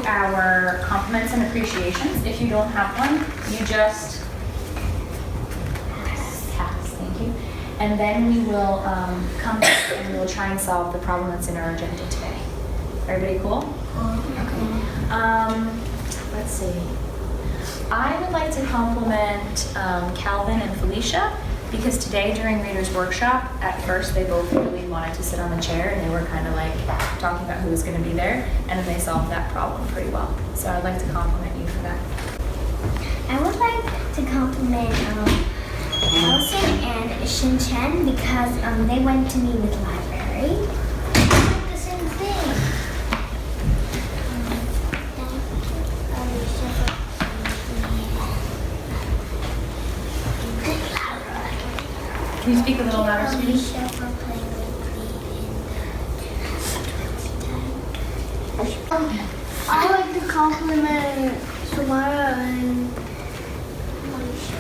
our compliments and appreciations. If you don't have one, you just pass, thank you. And then we will come back and we'll try and solve the problem that's in our agenda today. Everybody cool? Okay. Let's see. I would like to compliment Calvin and Felicia because today during Reader's Workshop, at first they both really wanted to sit on the chair and they were kind of like talking about who was going to be there, and then they solved that problem pretty well. So I'd like to compliment you for that. I would like to compliment Allison and Shin Chen because they went to me with the library. It's the same thing. Can you speak a little louder, sweetie? Alicia for playing with me. I like to compliment Samara and Alicia.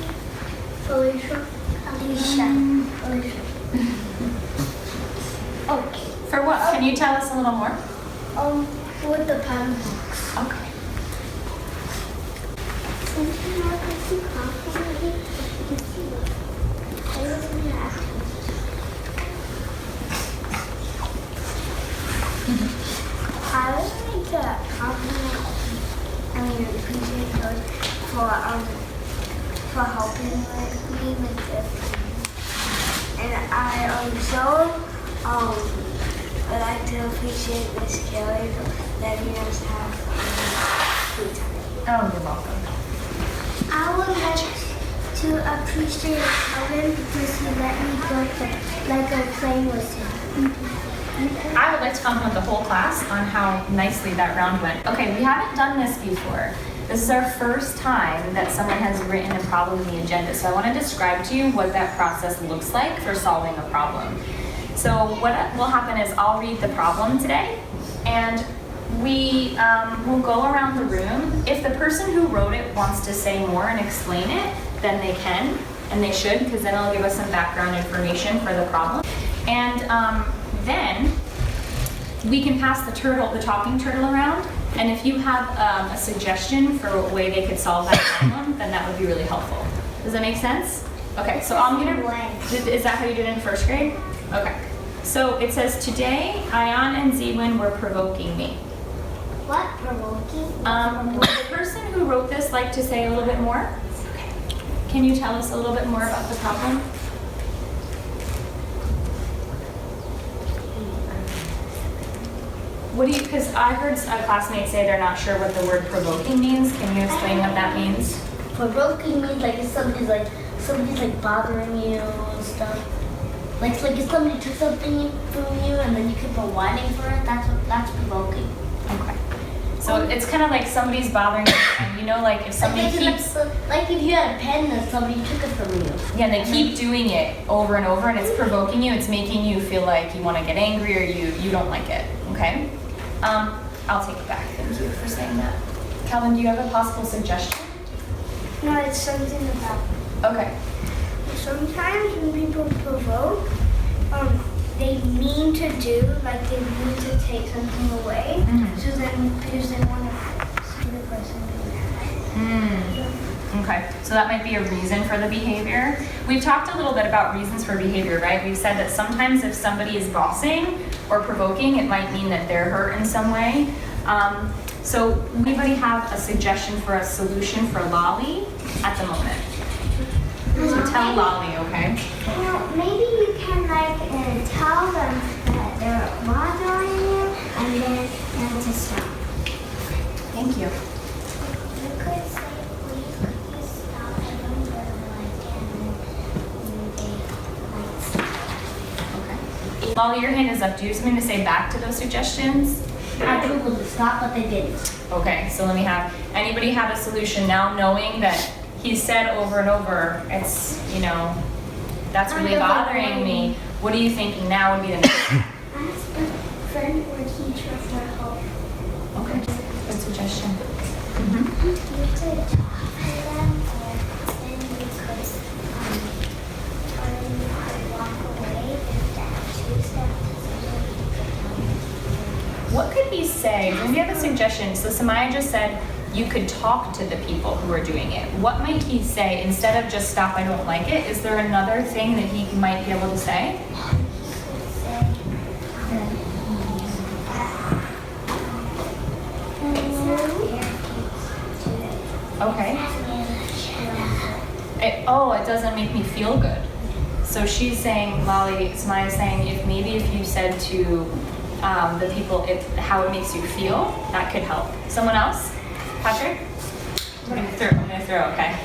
Okay. For what? Can you tell us a little more? With the pen box. Okay. Something I like to compliment you. You can see it. I was going to ask you. I would like to compliment, appreciate George for helping me with this. And I also would like to appreciate Miss Carey for letting us have free time. Oh, you're welcome. I would like to appreciate Calvin because he let me go playing with him. I would like to compliment the whole class on how nicely that round went. Okay, we haven't done this before. This is our first time that someone has written a problem in the agenda. So I want to describe to you what that process looks like for solving a problem. So what will happen is I'll read the problem today and we will go around the room. If the person who wrote it wants to say more and explain it, then they can, and they should, because then it'll give us some background information for the problem. And then we can pass the talking turtle around, and if you have a suggestion for a way they could solve that problem, then that would be really helpful. Does that make sense? Okay, so I'm gonna, is that how you did it in first grade? Okay, so it says, today, Ayan and Zewin were provoking me. What? Provoking? Would the person who wrote this like to say a little bit more? Can you tell us a little bit more about the problem? What do you, because I heard a classmate say they're not sure what the word provoking means. Can you explain what that means? Provoking means like if somebody's like bothering you and stuff. Like if somebody took something from you and then you keep on whining for it, that's provoking. Okay. So it's kind of like somebody's bothering you, and you know, like if somebody keeps... Like if you had a pen and somebody took it from you. Yeah, and they keep doing it over and over, and it's provoking you, it's making you feel like you want to get angry or you don't like it, okay? I'll take it back. Thank you for saying that. Calvin, do you have a possible suggestion? No, it's something about... Okay. Sometimes when people provoke, they mean to do, like they mean to take something away, so then because they want to see the person do that. Okay, so that might be a reason for the behavior. We've talked a little bit about reasons for behavior, right? We've said that sometimes if somebody is bossing or provoking, it might mean that they're hurt in some way. So anybody have a suggestion for a solution for Lolly at the moment? So tell Lolly, okay? Well, maybe you can tell them that they're bothering you and then to stop. Thank you. You could say, please stop. I don't Okay. Lolly, your hand is up. Do you have something to say back to those suggestions? I told them to stop, but they didn't. Okay, so let me anybody have a solution now, knowing that he said over and over, it's, that's really bothering me. What are you thinking now would be the next step? Ask a friend or teacher for help. Okay, good suggestion. You could talk to them, or then you could walk away. If that's 2 steps, you could What could he say, maybe we have a suggestion. So Samaya just said you could talk to the people who are doing it. What might he say instead of just stop, I don't like it? Is there another thing that he might be able to say? Okay. It doesn't make me feel good. So she's saying, Samaya's saying, if you said to the people how it makes you feel, that could help. Someone else? Patrick? I'm gonna throw, okay.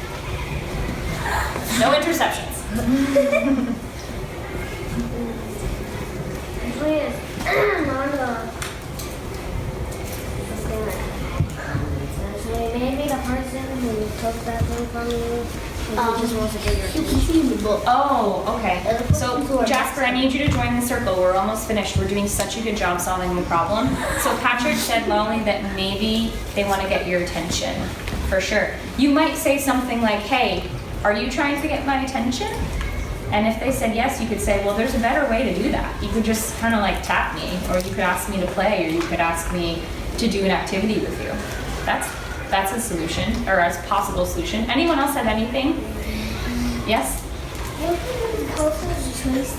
No interceptions. Maybe the person who took that thing from you just wants to get your attention. Oh, okay. So Jasper, I need you to join the circle. We're almost finished. We're doing such a good job solving the problem. So Patrick said, Lolly, that maybe they want to get your attention, for sure. You might say something like, hey, are you trying to get my attention? And if they said yes, you could say, well, there's a better way to do that. You could just kind of like tap me, or you could ask me to play, or you could ask me to do an activity with you. That's a solution, or a possible solution. Anyone else have anything? Yes? Maybe also choices.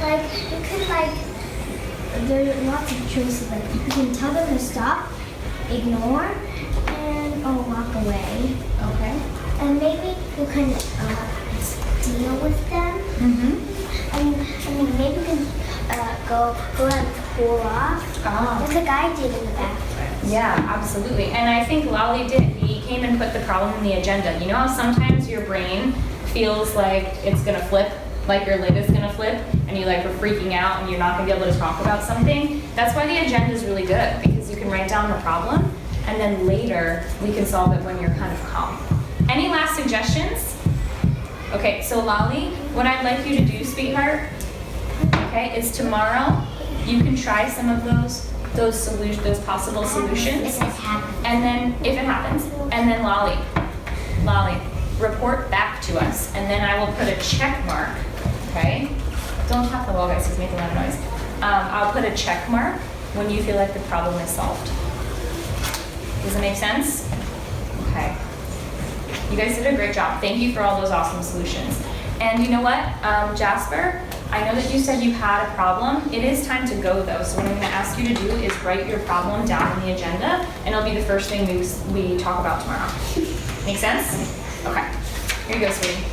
Like, you could there are lots of choices. Like, you can tell them to stop, ignore, and walk away. Okay. And maybe you can deal with them. Mm-hmm. Maybe you can go and cool off. Oh. Like the guy did in the bathroom. Yeah, absolutely. And I think Lolly did. He came and put the problem in the agenda. You know how sometimes your brain feels like it's gonna flip, like your lid is gonna flip, and you are freaking out and you're not gonna be able to talk about something? That's why the agenda is really good, because you can write down the problem, and then later we can solve it when you're kind of calm. Any last suggestions? Okay, so Lolly, what I'd like you to do, sweetheart, okay, is tomorrow you can try some of those possible solutions. And then, if it happens, and then Lolly, report back to us, and then I will put a check mark, okay? Don't tap the wall, guys, it's making a lot of noise. I'll put a check mark when you feel like the problem is solved. Does it make sense? Okay. You guys did a great job. Thank you for all those awesome solutions. And you know what, Jasper? I know that you said you had a problem. It is time to go though, so what I'm gonna ask you to do is write your problem down in the agenda, and it'll be the first thing we talk about tomorrow. Make sense? Okay, here you go, sweetie.